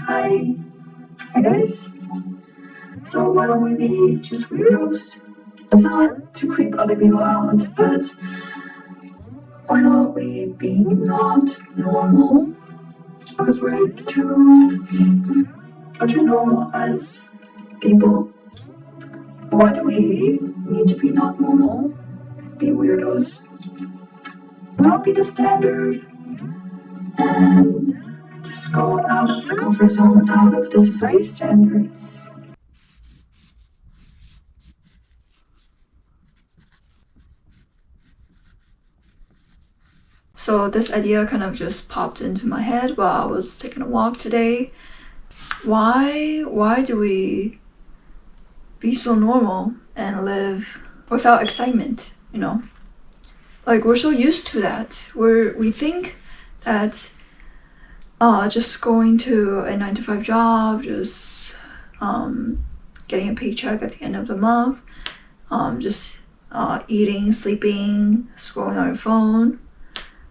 Hi. Hi guys. So why don't we be just weirdos? It's not to creep other people out, but why not we be not normal? Because we're too normal as people. Why do we need to be not normal? Be weirdos? Not be the standard and just go out of the comfort zone, out of the society standards. So this idea kind of just popped into my head while I was taking a walk today. Why do we be so normal and live without excitement, you know? Like, we're so used to that. We think that just going to a 9-to-5 job, just getting a paycheck at the end of the month, just eating, sleeping, scrolling on your phone,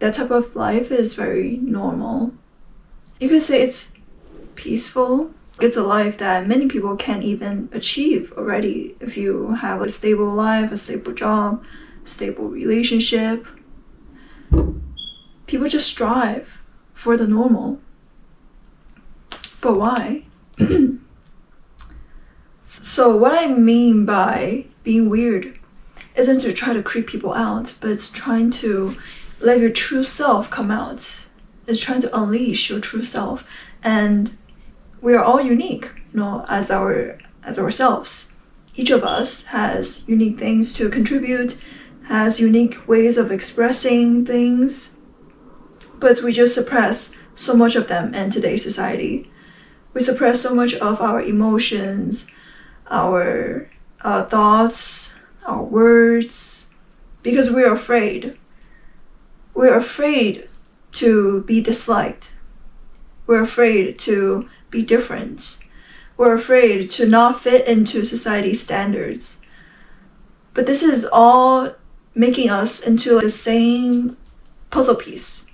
that type of life is very normal. You could say it's peaceful. It's a life that many people can't even achieve already. If you have a stable life, a stable job, stable relationship, people just strive for the normal. But why? So what I mean by being weird isn't to try to creep people out, but it's trying to let your true self come out. It's trying to unleash your true self. And we are all unique, you know, as ourselves. Each of us has unique things to contribute, has unique ways of expressing things, but we just suppress so much of them in today's society. We suppress so much of our emotions, our thoughts, our words, because we're afraid. We're afraid to be disliked. We're afraid to be different. We're afraid to not fit into society's standards. But this is all making us into the same puzzle piece.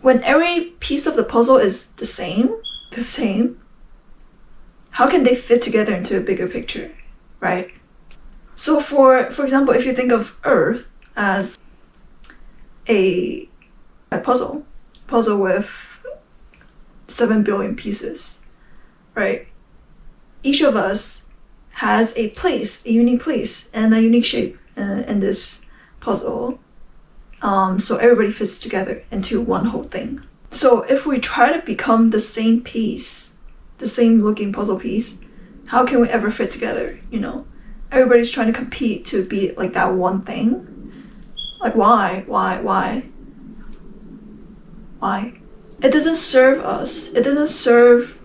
When every piece of the puzzle is the same, how can they fit together into a bigger picture, right? So for example, if you think of Earth as a puzzle with 7 billion pieces, right? Each of us has a unique place and a unique shape in this puzzle. So everybody fits together into one whole thing. So if we try to become the same piece, the same looking puzzle piece, how can we ever fit together, you know? Everybody's trying to compete to be like that one thing. Like, why? It doesn't serve us. It doesn't serve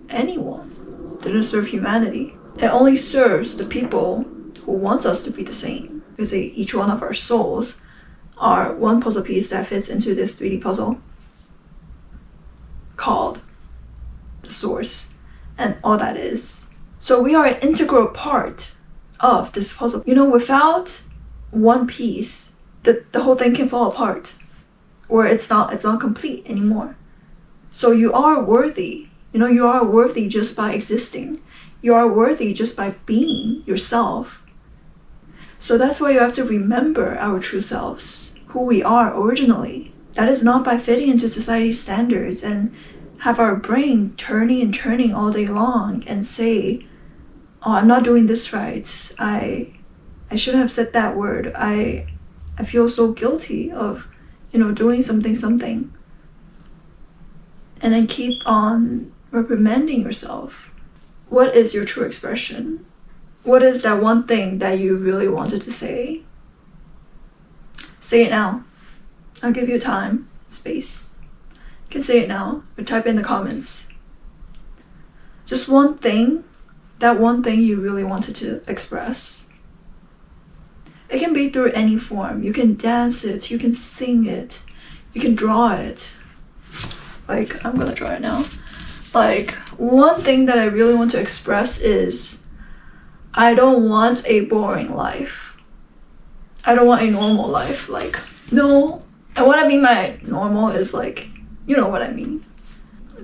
anyone. It doesn't serve humanity. It only serves the people who wants us to be the same. Because each one of our souls are one puzzle piece that fits into this 3D puzzle called the source and all that is. So we are an integral part of this puzzle. You know, without one piece, the whole thing can fall apart, or it's not complete anymore. So you are worthy. You know, you are worthy just by existing. You are worthy just by being yourself. So that's why you have to remember our true selves, who we are originally. That is not by fitting into society's standards and have our brain turning and turning all day long and say, oh, I'm not doing this right. I shouldn't have said that word. I feel so guilty of, you know, doing something. And then keep on reprimanding yourself. What is your true expression? What is that one thing that you really wanted to say? Say it now. I'll give you time and space. You can say it now or type in the comments. Just one thing, that one thing you really wanted to express. It can be through any form. You can dance it, you can sing it, you can draw it. Like, I'm gonna draw it now. Like, one thing that I really want to express is I don't want a boring life. I don't want a normal life. Like, no. And what I mean by normal is like, you know what I mean.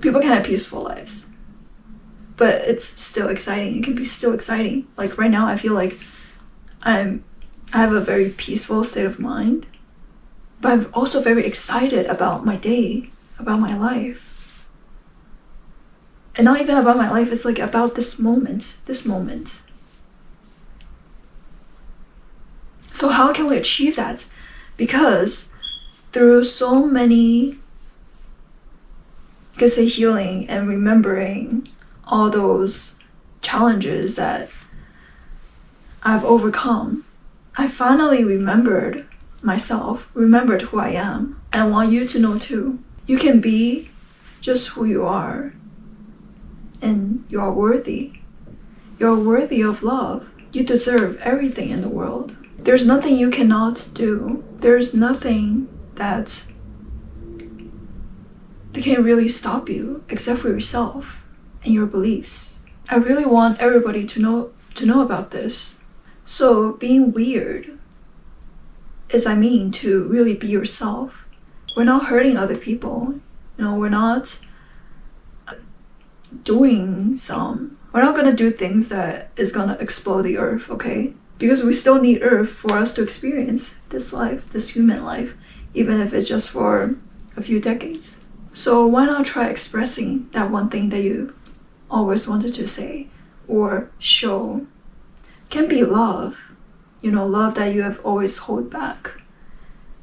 People can have peaceful lives, but it's still exciting. It can be still exciting. Like right now, I feel like I have a very peaceful state of mind, but I'm also very excited about my day, about my life. And not even about my life, it's like about this moment. So how can we achieve that? Because through so many, you could say, healing and remembering all those challenges that I've overcome, I finally remembered myself, remembered who I am. And I want you to know too, you can be just who you are, and you are worthy. You're worthy of love. You deserve everything in the world. There's nothing you cannot do. There's nothing that can really stop you except for yourself and your beliefs. I really want everybody to know about this. So being weird is, to really be yourself. We're not hurting other people. We're not we're not gonna do things that is gonna explode the earth, okay? Because we still need earth for us to experience this life, this human life, even if it's just for a few decades. So why not try expressing that one thing that you always wanted to say or show? It can be love, love that you have always held back.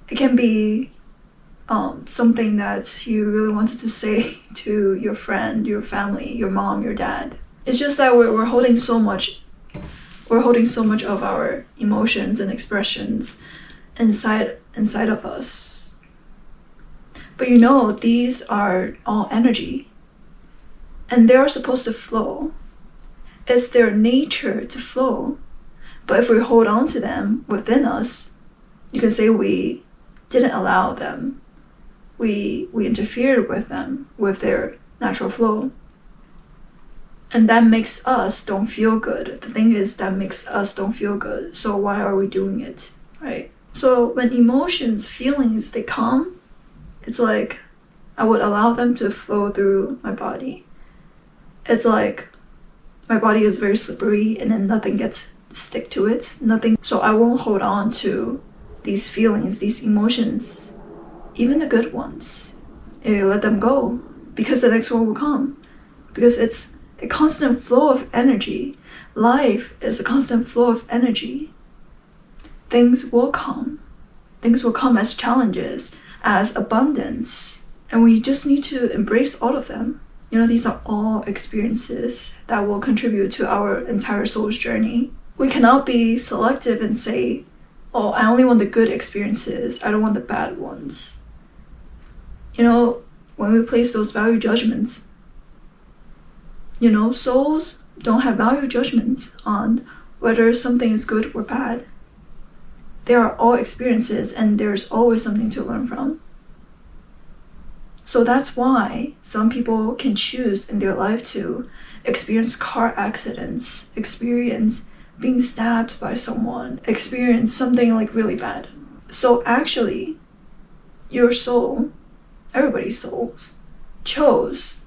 It can be something that you really wanted to say to your friend, your family, your mom, your dad. It's just that we're holding so much of our emotions and expressions inside of us. But these are all energy, and they are supposed to flow. It's their nature to flow. But if we hold on to them within us, you can say we didn't allow them. We interfered with them, with their natural flow. And that makes us don't feel good. The thing is, that makes us don't feel good. So why are we doing it, right? So when emotions, feelings, they come, it's like I would allow them to flow through my body. It's like my body is very slippery and then nothing gets stick to it, nothing. So I won't hold on to these feelings, these emotions, even the good ones. You let them go, because the next one will come. Because it's a constant flow of energy. Life is a constant flow of energy. Things will come. Things will come as challenges, as abundance. And we just need to embrace all of them. These are all experiences that will contribute to our entire soul's journey. We cannot be selective and say, oh, I only want the good experiences, I don't want the bad ones. When we place those value judgments, souls don't have value judgments on whether something is good or bad. They are all experiences, and there's always something to learn from. So that's why some people can choose in their life to experience car accidents, experience being stabbed by someone, experience something like really bad. So actually, your soul, everybody's souls, chose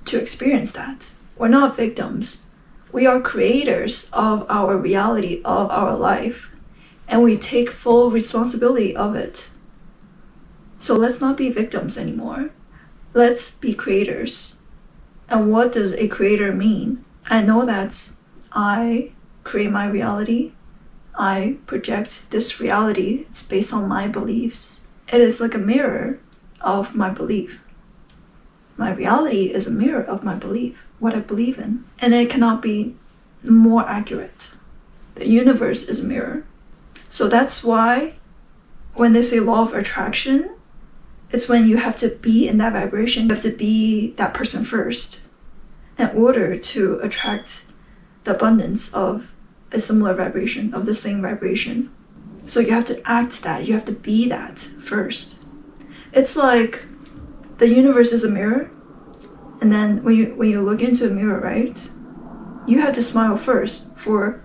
to experience that. We're not victims. We are creators of our reality, of our life, and we take full responsibility of it. So let's not be victims anymore. Let's be creators. And what does a creator mean? I know that I create my reality. I project this reality. It's based on my beliefs. It is like a mirror of my belief. My reality is a mirror of my belief, what I believe in. And it cannot be more accurate. The universe is a mirror. So that's why when they say law of attraction, it's when you have to be in that vibration. You have to be that person first in order to attract the abundance of a similar vibration, of the same vibration. So you have to act that, you have to be that first. It's like the universe is a mirror, and then when you look into a mirror, right, you have to smile first for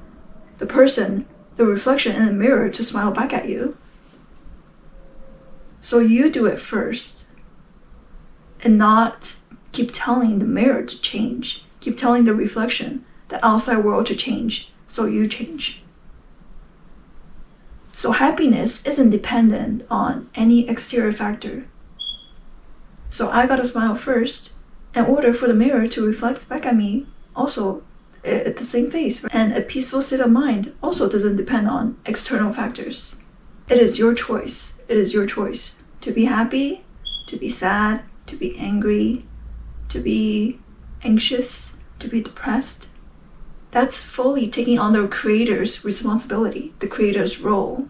the person, the reflection in the mirror, to smile back at you. So you do it first, and not keep telling the mirror to change, keep telling the reflection, the outside world to change, so you change. So happiness isn't dependent on any exterior factor. So I gotta smile first in order for the mirror to reflect back at me also at the same face. And a peaceful state of mind also doesn't depend on external factors. It is your choice. It is your choice to be happy, to be sad, to be angry, to be anxious, to be depressed. That's fully taking on the creator's responsibility, the creator's role.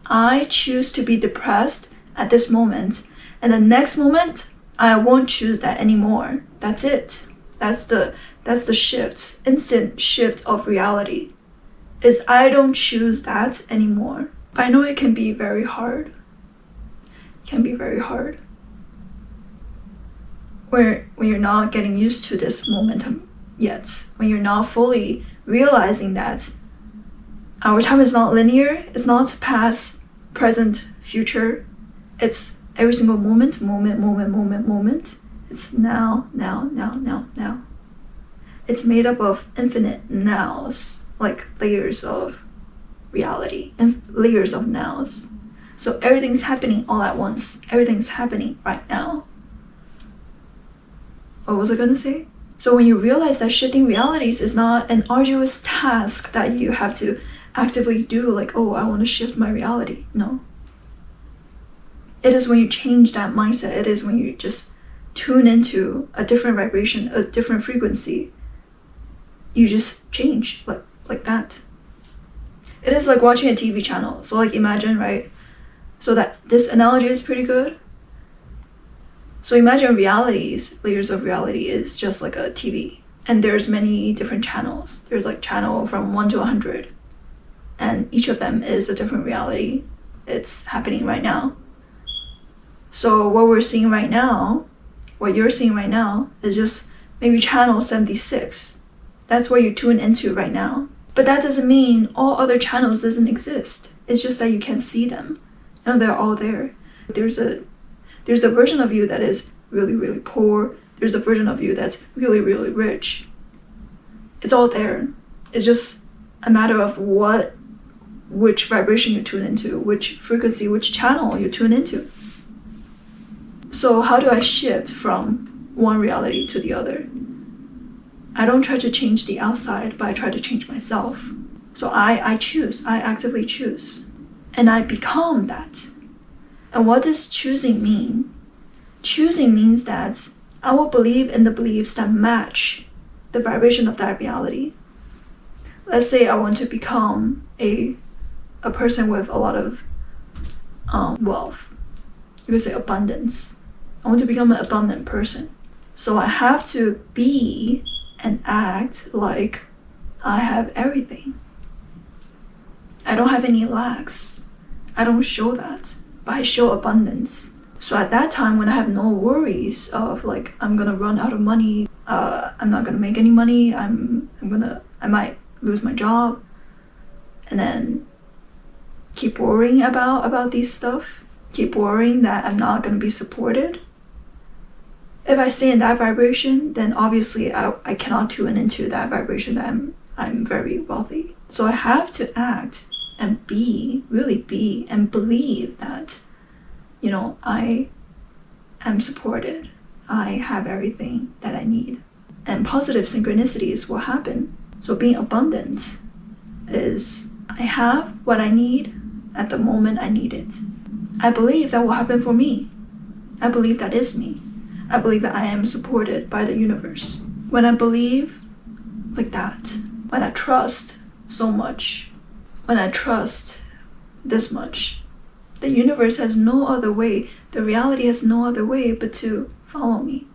I choose to be depressed at this moment, and the next moment, I won't choose that anymore. That's it. That's the shift, instant shift of reality, is I don't choose that anymore. I know it can be very hard. It can be very hard. When you're not getting used to this momentum yet, when you're not fully realizing that our time is not linear, it's not past, present, future. It's every single moment. It's now. It's made up of infinite nows, like layers of reality and layers of nows. So everything's happening all at once. Everything's happening right now. What was I gonna say? So when you realize that shifting realities is not an arduous task that you have to actively do, like, oh, I want to shift my reality. No. It is when you change that mindset. It is when you just tune into a different vibration, a different frequency. You just change like that. It is like watching a TV channel. So like imagine, right? So that this analogy is pretty good. So imagine realities, layers of reality is just like a TV. And there's many different channels. There's like channel from 1 to 100. And each of them is a different reality. It's happening right now. So what we're seeing right now, what you're seeing right now, is just maybe channel 76. That's where you tune into right now. But that doesn't mean all other channels doesn't exist. It's just that you can't see them. And they're all there. There's a version of you that is really, really poor. There's a version of you that's really, really rich. It's all there. It's just a matter of which vibration you tune into, which frequency, which channel you tune into. So how do I shift from one reality to the other? I don't try to change the outside, but I try to change myself. So I choose, I actively choose. And I become that. And what does choosing mean? Choosing means that I will believe in the beliefs that match the vibration of that reality. Let's say I want to become a person with a lot of wealth. You could say abundance. I want to become an abundant person. So I have to be and act like I have everything. I don't have any lacks. I don't show that, but I show abundance. So at that time, when I have no worries of like, I'm gonna run out of money, I'm not gonna make any money, I might lose my job, and then keep worrying about these stuff, keep worrying that I'm not gonna be supported. If I stay in that vibration, then obviously I cannot tune into that vibration that I'm very wealthy. So I have to act and really be, and believe that, you know, I am supported. I have everything that I need. And positive synchronicities will happen. So being abundant is I have what I need at the moment I need it. I believe that will happen for me. I believe that is me. I believe that I am supported by the universe. When I believe like that, when I trust so much, when I trust this much, the universe has no other way, the reality has no other way but to follow me.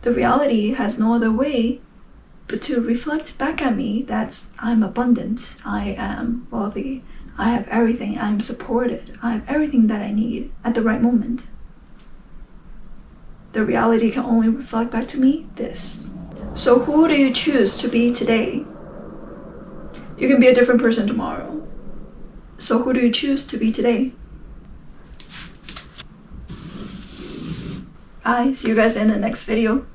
The reality has no other way but to reflect back at me that I'm abundant, I am wealthy, I have everything, I'm supported, I have everything that I need at the right moment. The reality can only reflect back to me this. So who do you choose to be today? You can be a different person tomorrow. So who do you choose to be today? Bye. See you guys in the next video.